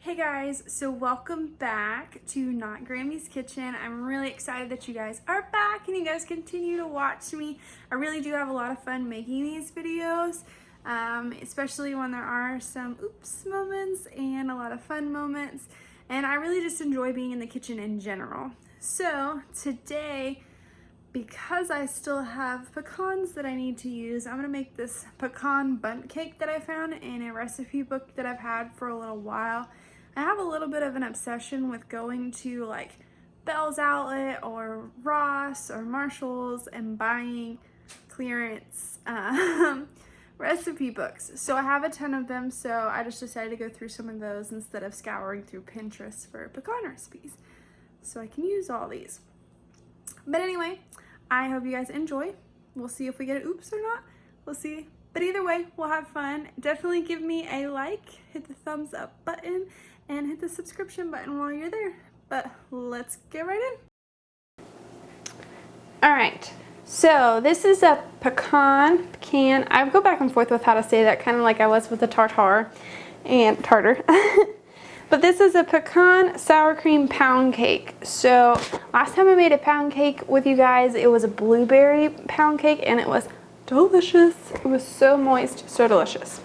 Hey guys, so welcome back to Not Grammy's Kitchen. I'm really excited that you guys are back and you guys continue to watch me. I really do have a lot of fun making these videos, especially when there are some oops moments and a lot of fun moments. And I really just enjoy being in the kitchen in general. So today, because I still have pecans that I need to use, I'm gonna make this pecan bundt cake that I found in a recipe book that I've had for a little while. I have a little bit of an obsession with going to like Bell's Outlet or Ross or Marshall's and buying clearance recipe books. So I have a ton of them, so I just decided to go through some of those instead of scouring through Pinterest for pecan recipes. So I can use all these. But anyway, I hope you guys enjoy. We'll see if we get an oops or not. We'll see. But either way, we'll have fun. Definitely give me a like, hit the thumbs up button, and hit the subscription button while you're there. But let's get right in. All right, so this is a pecan. I go back and forth with how to say that, kind of like I was with the tartar. But this is a pecan sour cream pound cake. So last time I made a pound cake with you guys, it was a blueberry pound cake and it was delicious. It was so moist, so delicious.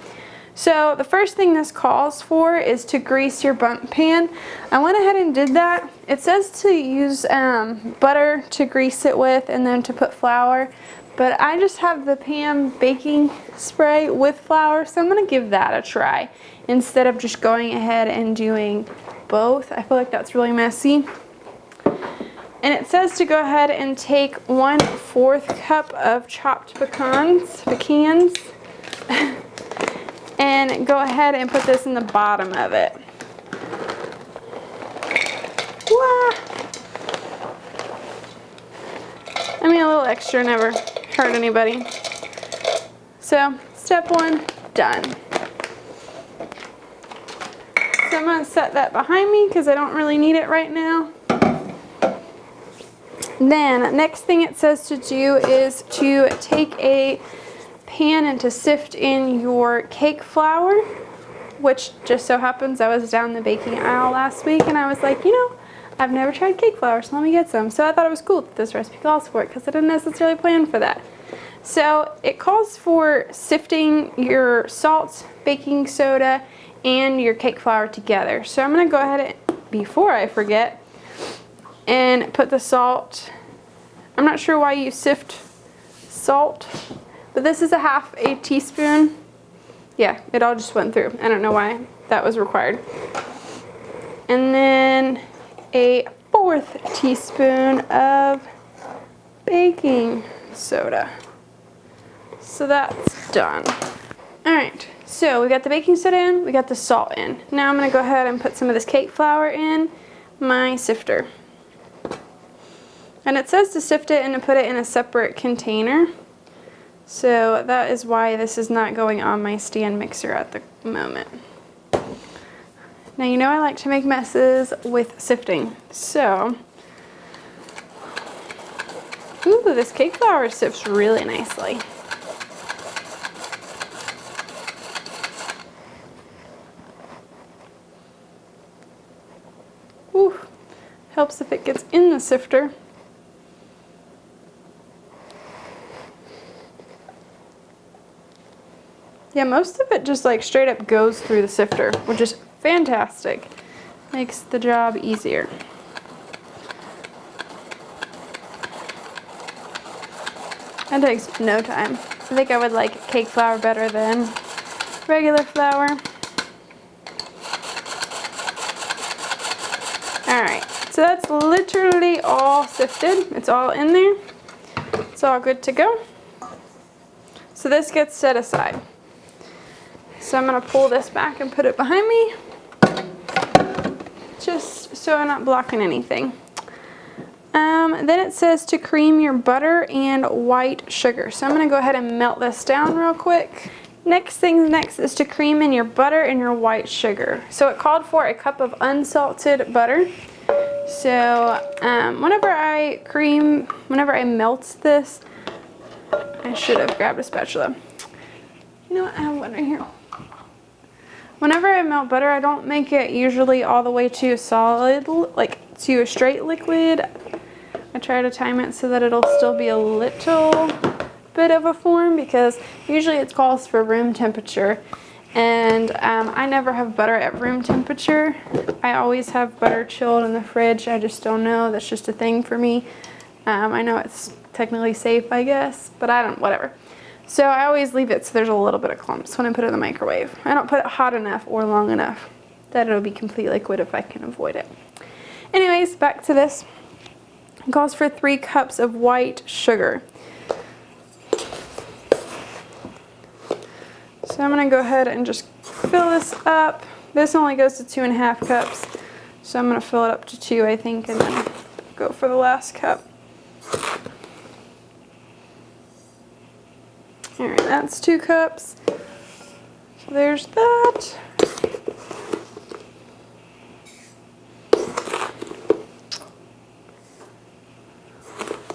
So the first thing this calls for is to grease your Bundt pan. I went ahead and did that. It says to use butter to grease it with and then to put flour. But I just have the pan baking spray with flour, so I'm gonna give that a try instead of just going ahead and doing both. I feel like that's really messy. And it says to go ahead and take 1/4 cup of chopped pecans, and go ahead and put this in the bottom of it. Wah! I mean, a little extra never hurt anybody. So, step 1, done. So I'm gonna set that behind me because I don't really need it right now. Then, next thing it says to do is to take a pan and to sift in your cake flour, which just so happens I was down the baking aisle last week and I was like, you know, I've never tried cake flour, so let me get some. So I thought it was cool that this recipe calls for it because I didn't necessarily plan for that. So it calls for sifting your salt, baking soda, and your cake flour together. So I'm gonna go ahead and, before I forget, and put the salt. I'm not sure why you sift salt, but this is a 1/2 teaspoon. Yeah, it all just went through. I don't know why that was required. And then a 1/4 teaspoon of baking soda. So that's done. All right, so we got the baking soda in, we got the salt in. Now I'm gonna go ahead and put some of this cake flour in my sifter. And it says to sift it and to put it in a separate container. So that is why this is not going on my stand mixer at the moment. Now you know I like to make messes with sifting. So, ooh, this cake flour sifts really nicely. Ooh, helps if it gets in the sifter. Yeah, most of it just like straight up goes through the sifter, which is fantastic. Makes the job easier. That takes no time. I think I would like cake flour better than regular flour. Alright, so that's literally all sifted. It's all in there. It's all good to go. So this gets set aside. So I'm going to pull this back and put it behind me, just so I'm not blocking anything. Then it says to cream your butter and white sugar. So I'm going to go ahead and melt this down real quick. Next is to cream in your butter and your white sugar. So it called for a cup of unsalted butter. So whenever I melt this, I should have grabbed a spatula. You know what, I have one right here. Whenever I melt butter, I don't make it usually all the way to a solid, like to a straight liquid. I try to time it so that it'll still be a little bit of a form, because usually it calls for room temperature, and I never have butter at room temperature. I always have butter chilled in the fridge. I just don't know, that's just a thing for me. I know it's technically safe, I guess, but I don't, whatever. So I always leave it so there's a little bit of clumps when I put it in the microwave. I don't put it hot enough or long enough that it'll be complete liquid if I can avoid it. Anyways, back to this. It calls for 3 cups of white sugar. So I'm gonna go ahead and just fill this up. This only goes to 2.5 cups. So I'm gonna fill it up to 2, I think, and then go for the last cup. All right, that's 2 cups. So there's that.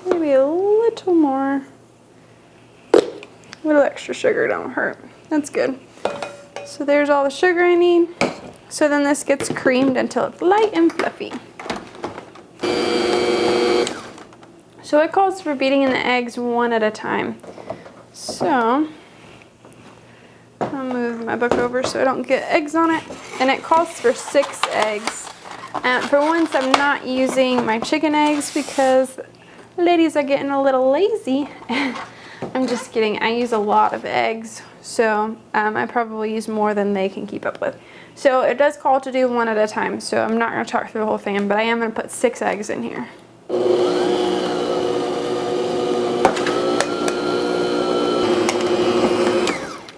Maybe a little more. A little extra sugar don't hurt. That's good. So there's all the sugar I need. So then this gets creamed until it's light and fluffy. So it calls for beating in the eggs 1 at a time. So I'll move my book over so I don't get eggs on it. And it calls for 6 eggs. For once, I'm not using my chicken eggs because ladies are getting a little lazy. I'm just kidding. I use a lot of eggs, so I probably use more than they can keep up with. So it does call to do 1 at a time, so I'm not going to talk through the whole thing, but I am going to put 6 eggs in here.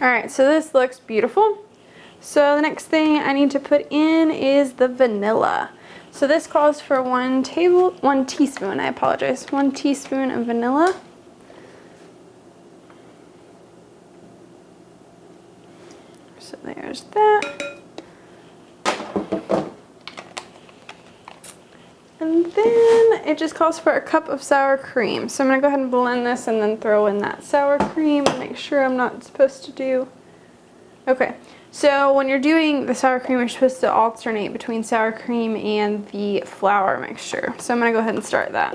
Alright, so this looks beautiful. So the next thing I need to put in is the vanilla. So this calls for 1 teaspoon, I apologize, 1 teaspoon of vanilla. So there's that. And then it just calls for a cup of sour cream. So I'm gonna go ahead and blend this and then throw in that sour cream and make sure I'm not supposed to do. Okay, so when you're doing the sour cream, you're supposed to alternate between sour cream and the flour mixture. So I'm gonna go ahead and start that.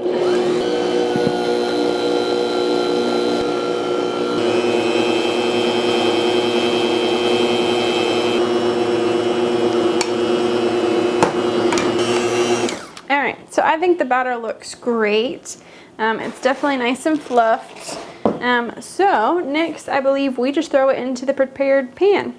Alright, so I think the batter looks great. It's definitely nice and fluffed. So next, I believe we just throw it into the prepared pan.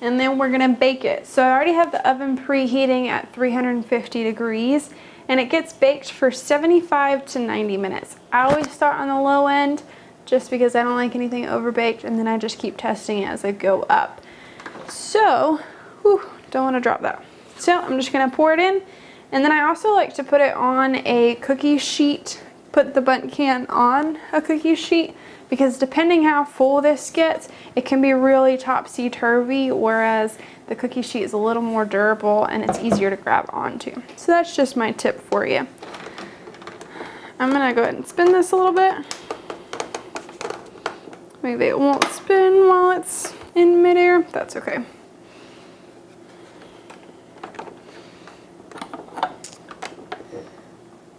And then we're gonna bake it. So I already have the oven preheating at 350 degrees, and it gets baked for 75 to 90 minutes. I always start on the low end just because I don't like anything overbaked, and then I just keep testing it as I go up. So, don't wanna drop that. So I'm just gonna pour it in, and then I also like to put it on a cookie sheet, put the Bundt can on a cookie sheet, because depending how full this gets, it can be really topsy-turvy, whereas the cookie sheet is a little more durable and it's easier to grab onto. So that's just my tip for you. I'm gonna go ahead and spin this a little bit. Maybe it won't spin while it's in midair. That's okay.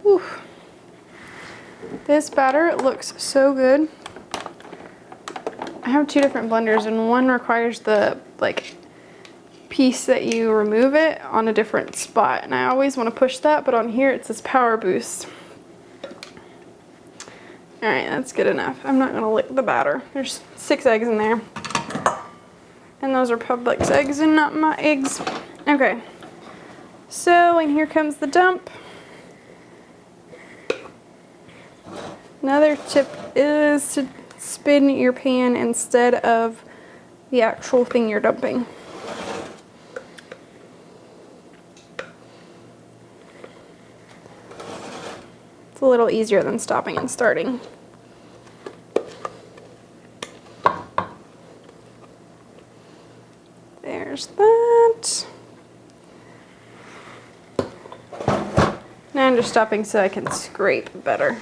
Whew. This batter looks so good. I have 2 different blenders, and one requires the piece that you remove it on a different spot, and I always want to push that, but on here it says power boost. Alright, that's good enough. I'm not going to lick the batter. There's 6 eggs in there, and those are Publix eggs and not my eggs. Okay, so and here comes the dump. Another tip is to spin your pan instead of the actual thing you're dumping. It's a little easier than stopping and starting. There's that. Now I'm just stopping so I can scrape better.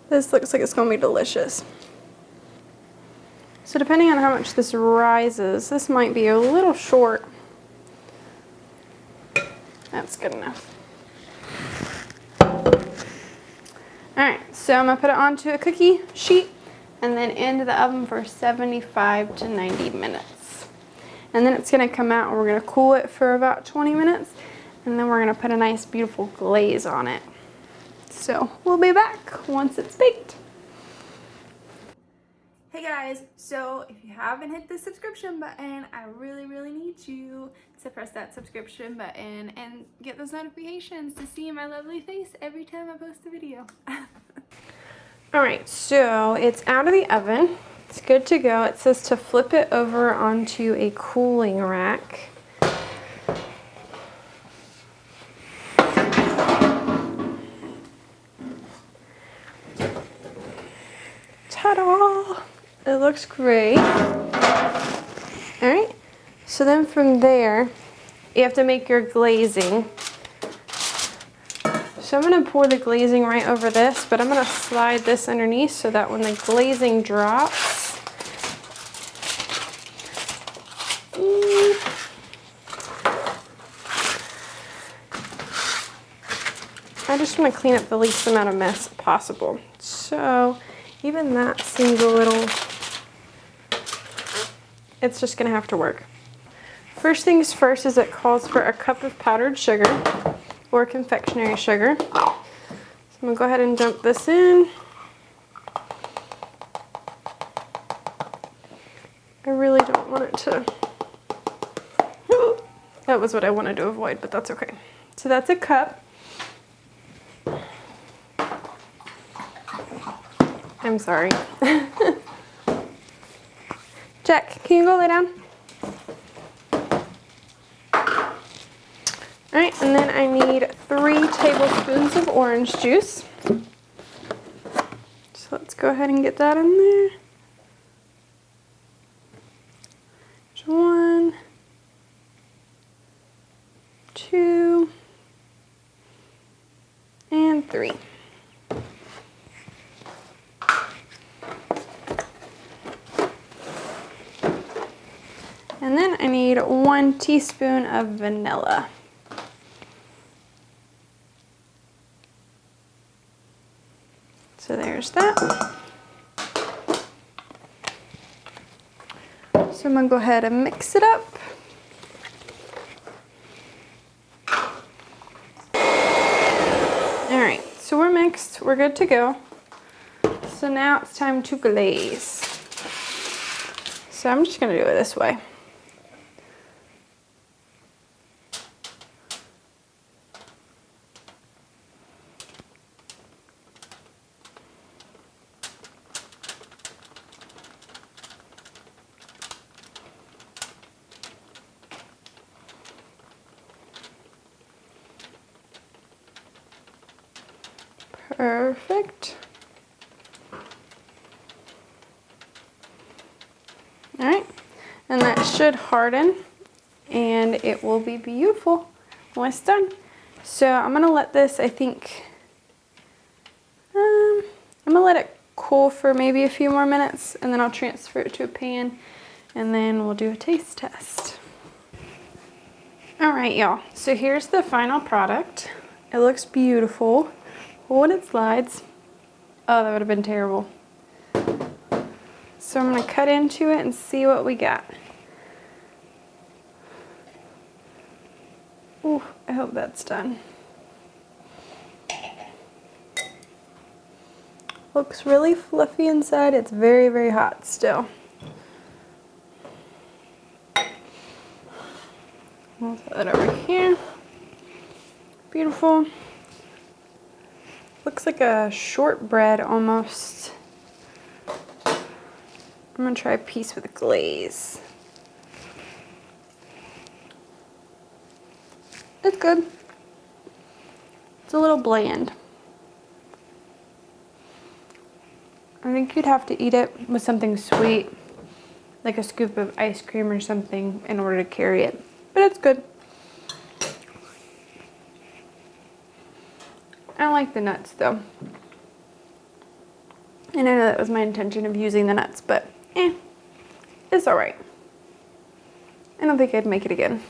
This looks like it's going to be delicious. So So depending on how much this rises, this might be a little short. That's good enough. Alright, so I'm going to put it onto a cookie sheet and then into the oven for 75 to 90 minutes. And then it's going to come out and we're going to cool it for about 20 minutes. And then we're going to put a nice beautiful glaze on it. So we'll be back once it's baked. Hey guys, so if you haven't hit the subscription button, I really need you to press that subscription button and get those notifications to see my lovely face every time I post a video. Alright, so it's out of the oven. It's good to go. It says to flip it over onto a cooling rack. Ta-da! It looks great. Alright, so then from there, you have to make your glazing. So I'm going to pour the glazing right over this, but I'm going to slide this underneath so that when the glazing drops, I just want to clean up the least amount of mess possible. So even that seems a little, it's just going to have to work. First things first is it calls for a cup of powdered sugar or confectionery sugar. So I'm going to go ahead and dump this in. I really don't want it to, that was what I wanted to avoid, but that's okay. So that's a cup. I'm sorry. Jack, can you go lay down? Alright, and then I need 3 tablespoons of orange juice. So let's go ahead and get that in there. There's 1, 2, and 3. And then I need 1 teaspoon of vanilla. So there's that. So I'm going to go ahead and mix it up. Alright, so we're mixed. We're good to go. So now it's time to glaze. So I'm just going to do it this way. Perfect. Alright, and that should harden and it will be beautiful when it's done. So I'm going to let this, I think, I'm going to let it cool for maybe a few more minutes and then I'll transfer it to a pan and then we'll do a taste test. Alright y'all, so here's the final product. It looks beautiful. When it slides, oh, that would have been terrible. So I'm going to cut into it and see what we got. Ooh, I hope that's done. Looks really fluffy inside. It's very hot still. I'll put that over here. Beautiful. Looks like a shortbread almost. I'm gonna try a piece with glaze. It's good. It's a little bland. I think you'd have to eat it with something sweet, like a scoop of ice cream or something, in order to carry it. But it's good. I like the nuts though. And I know that was my intention of using the nuts, but It's all right. I don't think I'd make it again.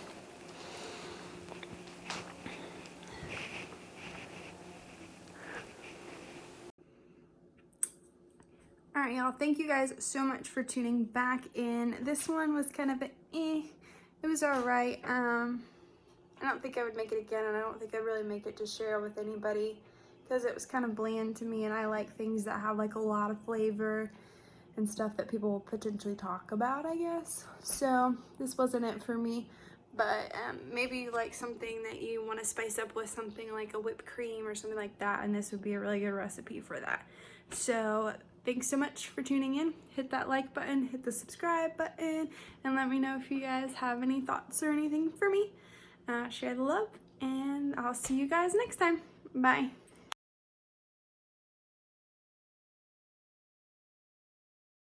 All right, y'all, thank you guys so much for tuning back in. This one was kind of it was all right. I don't think I would make it again, and I don't think I'd really make it to share with anybody because it was kind of bland to me, and I like things that have like a lot of flavor and stuff that people will potentially talk about, I guess. So this wasn't it for me, but maybe you like something that you want to spice up with something like a whipped cream or something like that, and this would be a really good recipe for that. So thanks so much for tuning in. Hit that like button, hit the subscribe button, and let me know if you guys have any thoughts or anything for me. Share the love, and I'll see you guys next time. Bye.